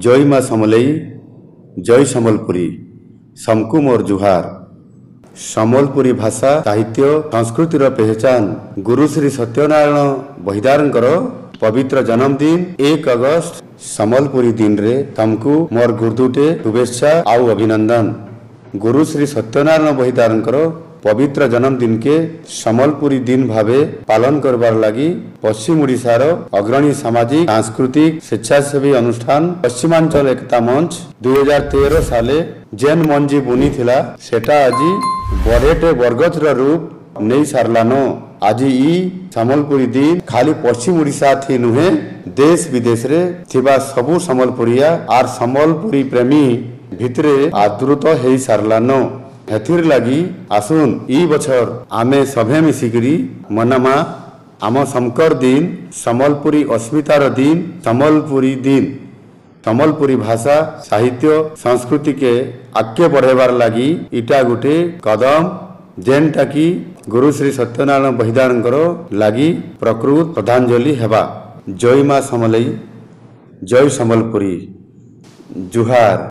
जय माँ समलई जय सम्बलपुरी समकु मोर जुहार। सम्बलपुरी भाषा साहित्य संस्कृतिर पहचान गुरु श्री सत्यनारायण बहिदारंकर पवित्र जन्मदिन 1 अगस्त सम्बलपुरी दिन रे तमकु मोर गुर्दुटे शुभेच्छा आउ अभिनंदन। गुरु श्री सत्यनारायण बहिदारंकर पवित्र जन्मदिन के सम्बलपुरी दिन भावे पालन करबार लगी पश्चिम ओडिशार अग्रणी सामाजिक सांस्कृतिक स्वेच्छासेवी अनुष्ठान पश्चिमांचल एकता मंच 2013 साले जेन मंजी बुनी थिला सेटा आजी बरेटे बरगतर रूप नहीं सारलानो। आज ई सम्बलपुरी दिन खाली पश्चिम ओडिशा थी नुहे देश विदेश रे थिबा सबु सम्बलपुरिया आर सम्बलपुरी प्रेमी भितरे आदृत हेई सारलानो। हेथिर लगी आसुन ई बछर आमे सभे मिसिकरी मनामा आम समकर दिन सम्बलपुरी अस्मितार दिन सम्बलपुरी दिन सम्बलपुरी भाषा साहित्य संस्कृति के आगे बढ़ेबार लगी इटा गुटे कदम जेनटा की गुरु श्री सत्यनारायण बहिदारंकर लगी प्रकृत श्रद्धांजलि हेबा। जय माँ समलई जय सम्बलपुरी जुहार।